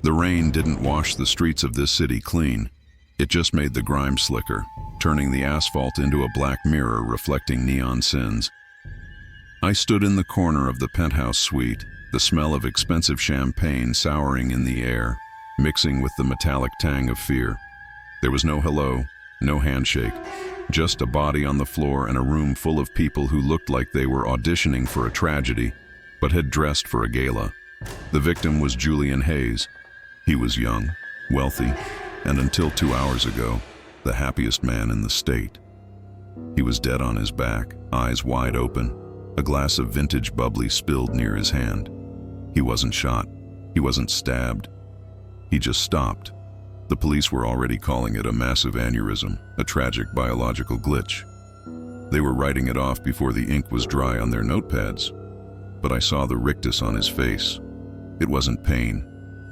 The rain didn't wash the streets of this city clean. It just made the grime slicker, turning the asphalt into a black mirror reflecting neon sins. I stood in the corner of the penthouse suite, the smell of expensive champagne souring in the air, mixing with the metallic tang of fear. There was no hello, no handshake, just a body on the floor and a room full of people who looked like they were auditioning for a tragedy, but had dressed for a gala. The victim was Julian Hayes. He was young, wealthy, and until 2 hours ago, the happiest man in the state. He was dead on his back, eyes wide open, a glass of vintage bubbly spilled near his hand. He wasn't shot. He wasn't stabbed. He just stopped. The police were already calling it a massive aneurysm, a tragic biological glitch. They were writing it off before the ink was dry on their notepads. But I saw the rictus on his face. It wasn't pain.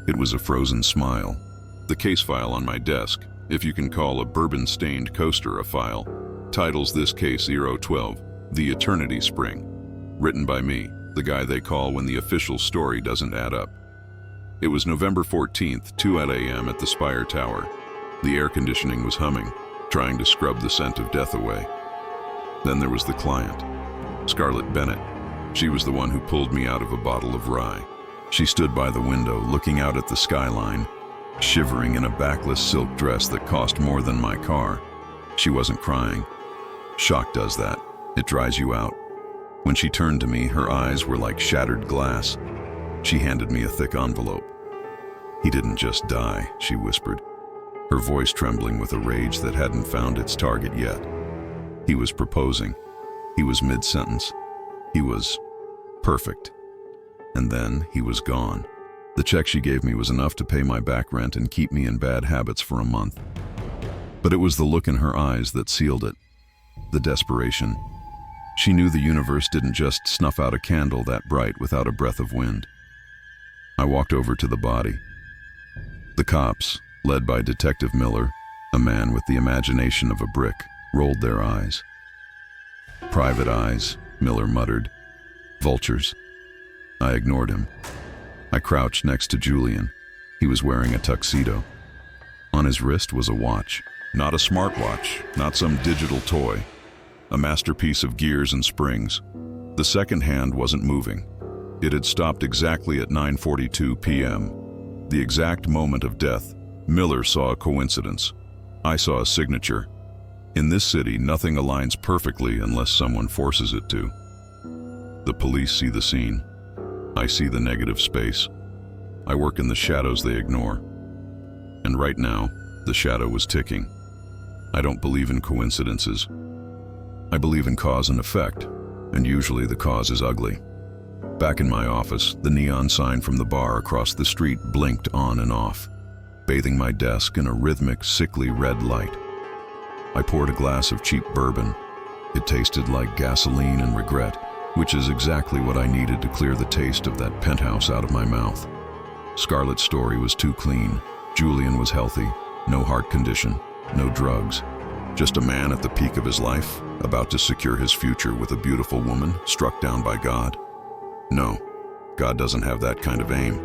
It was a frozen smile. The case file on my desk, if you can call a bourbon-stained coaster a file, titles this case 012, The Eternity Spring. Written by me, the guy they call when the official story doesn't add up. It was November 14th, 2 a.m. at the Spire Tower. The air conditioning was humming, trying to scrub the scent of death away. Then there was the client, Scarlett Bennett. She was the one who pulled me out of a bottle of rye. She stood by the window, looking out at the skyline, shivering in a backless silk dress that cost more than my car. She wasn't crying. Shock does that. It dries you out. When she turned to me, her eyes were like shattered glass. She handed me a thick envelope. "He didn't just die," she whispered, her voice trembling with a rage that hadn't found its target yet. "He was proposing. He was mid-sentence. He was perfect. And then he was gone." The check she gave me was enough to pay my back rent and keep me in bad habits for a month. But it was the look in her eyes that sealed it. The desperation. She knew the universe didn't just snuff out a candle that bright without a breath of wind. I walked over to the body. The cops, led by Detective Miller, a man with the imagination of a brick, rolled their eyes. "Private eyes," Miller muttered. "Vultures." I ignored him. I crouched next to Julian. He was wearing a tuxedo. On his wrist was a watch. Not a smartwatch, not some digital toy. A masterpiece of gears and springs. The second hand wasn't moving. It had stopped exactly at 9:42 p.m. The exact moment of death. Miller saw a coincidence. I saw a signature. In this city, nothing aligns perfectly unless someone forces it to. The police see the scene. I see the negative space. I work in the shadows they ignore. And right now, the shadow was ticking. I don't believe in coincidences. I believe in cause and effect, and usually the cause is ugly. Back in my office, the neon sign from the bar across the street blinked on and off, bathing my desk in a rhythmic, sickly red light. I poured a glass of cheap bourbon. It tasted like gasoline and regret, which is exactly what I needed to clear the taste of that penthouse out of my mouth. Scarlett's story was too clean. Julian was healthy, no heart condition, no drugs. Just a man at the peak of his life, about to secure his future with a beautiful woman struck down by God. No, God doesn't have that kind of aim.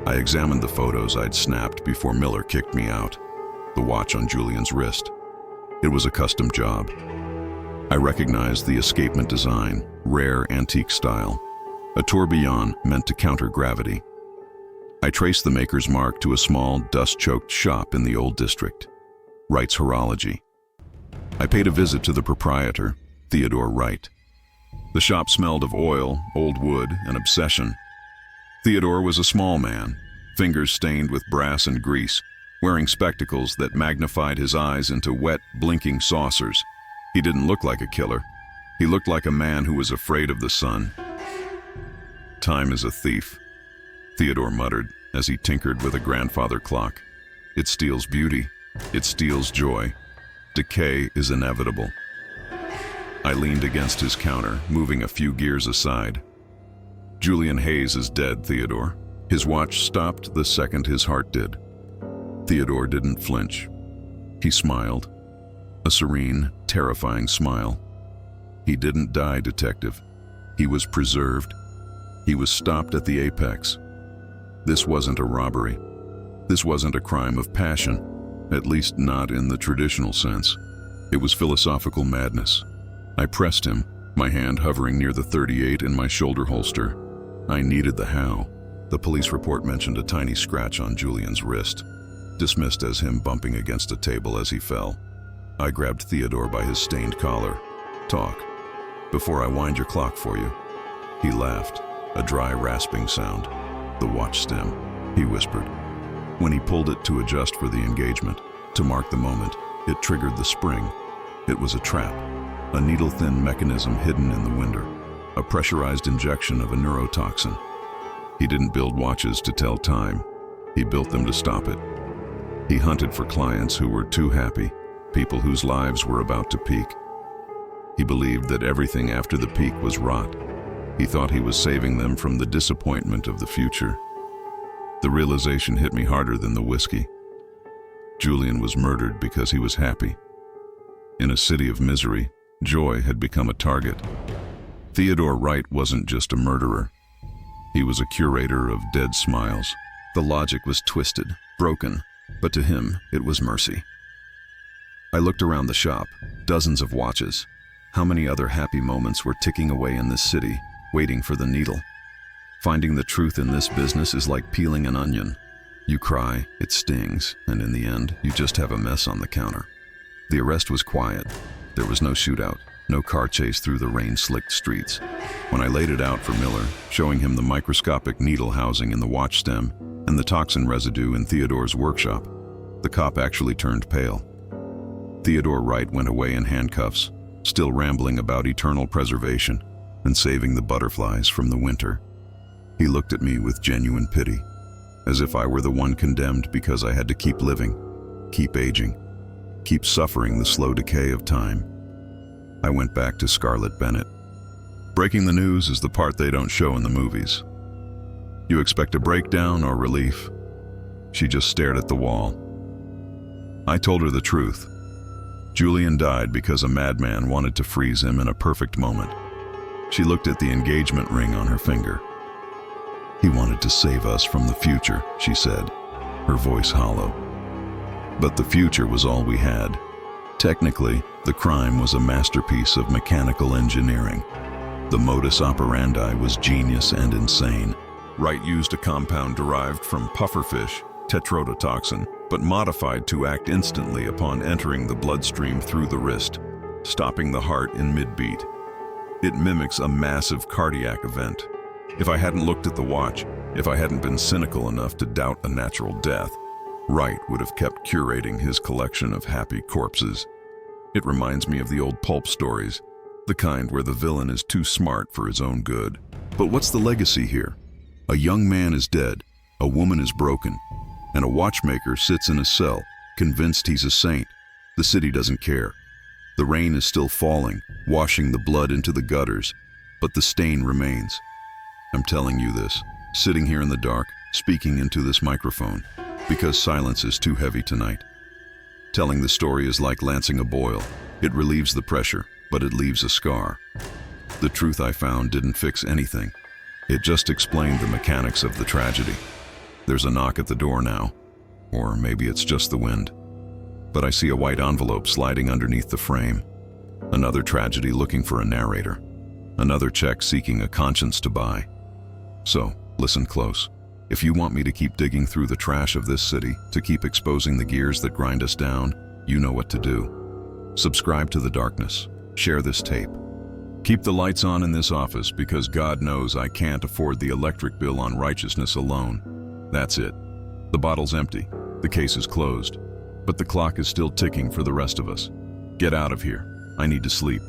I examined the photos I'd snapped before Miller kicked me out. The watch on Julian's wrist. It was a custom job. I recognized the escapement design, rare antique style. A tourbillon meant to counter gravity. I traced the maker's mark to a small, dust-choked shop in the old district. Wright's Horology. I paid a visit to the proprietor, Theodore Wright. The shop smelled of oil, old wood, and obsession. Theodore was a small man, fingers stained with brass and grease, wearing spectacles that magnified his eyes into wet, blinking saucers. He didn't look like a killer. He looked like a man who was afraid of the sun. "Time is a thief," Theodore muttered as he tinkered with a grandfather clock. "It steals beauty. It steals joy. Decay is inevitable." I leaned against his counter, moving a few gears aside. "Julian Hayes is dead, Theodore." His watch stopped the second his heart did. Theodore didn't flinch. He smiled. A serene, terrifying smile. "He didn't die, Detective. He was preserved. He was stopped at the apex. This wasn't a robbery. This wasn't a crime of passion, at least not in the traditional sense. It was philosophical madness. I pressed him, my hand hovering near the .38 in my shoulder holster. I needed the how. The police report mentioned a tiny scratch on Julian's wrist, dismissed as him bumping against a table as he fell. I grabbed Theodore by his stained collar. "Talk, before I wind your clock for you." He laughed, a dry rasping sound. "The watch stem," he whispered. When he pulled it to adjust for the engagement, to mark the moment, it triggered the spring. It was a trap, a needle-thin mechanism hidden in the winder, a pressurized injection of a neurotoxin. He didn't build watches to tell time. He built them to stop it. He hunted for clients who were too happy, people whose lives were about to peak. He believed that everything after the peak was rot. He thought he was saving them from the disappointment of the future. The realization hit me harder than the whiskey. Julian was murdered because he was happy. In a city of misery, joy had become a target. Theodore Wright wasn't just a murderer. He was a curator of dead smiles. The logic was twisted, broken, but to him, it was mercy. I looked around the shop, dozens of watches. How many other happy moments were ticking away in this city, waiting for the needle? Finding the truth in this business is like peeling an onion. You cry, it stings, and in the end, you just have a mess on the counter. The arrest was quiet. There was no shootout, no car chase through the rain-slicked streets. When I laid it out for Miller, showing him the microscopic needle housing in the watch stem and the toxin residue in Theodore's workshop, the cop actually turned pale. Theodore Wright went away in handcuffs, still rambling about eternal preservation and saving the butterflies from the winter. He looked at me with genuine pity, as if I were the one condemned because I had to keep living, keep aging, keep suffering the slow decay of time. I went back to Scarlett Bennett. Breaking the news is the part they don't show in the movies. You expect a breakdown or relief? She just stared at the wall. I told her the truth. Julian died because a madman wanted to freeze him in a perfect moment. She looked at the engagement ring on her finger. "He wanted to save us from the future," she said, her voice hollow. But the future was all we had. Technically, the crime was a masterpiece of mechanical engineering. The modus operandi was genius and insane. Wright used a compound derived from pufferfish, tetrodotoxin, but modified to act instantly upon entering the bloodstream through the wrist, stopping the heart in mid-beat. It mimics a massive cardiac event. If I hadn't looked at the watch, if I hadn't been cynical enough to doubt a natural death, Wright would have kept curating his collection of happy corpses. It reminds me of the old pulp stories, the kind where the villain is too smart for his own good. But what's the legacy here? A young man is dead, a woman is broken, and a watchmaker sits in a cell, convinced he's a saint. The city doesn't care. The rain is still falling, washing the blood into the gutters, but the stain remains. I'm telling you this, sitting here in the dark, speaking into this microphone, because silence is too heavy tonight. Telling the story is like lancing a boil. It relieves the pressure, but it leaves a scar. The truth I found didn't fix anything. It just explained the mechanics of the tragedy. There's a knock at the door now, or maybe it's just the wind. But I see a white envelope sliding underneath the frame. Another tragedy looking for a narrator. Another check seeking a conscience to buy. So, listen close. If you want me to keep digging through the trash of this city, to keep exposing the gears that grind us down, you know what to do. Subscribe to The Darkness. Share this tape. Keep the lights on in this office because God knows I can't afford the electric bill on righteousness alone. That's it. The bottle's empty. The case is closed. But the clock is still ticking for the rest of us. Get out of here. I need to sleep.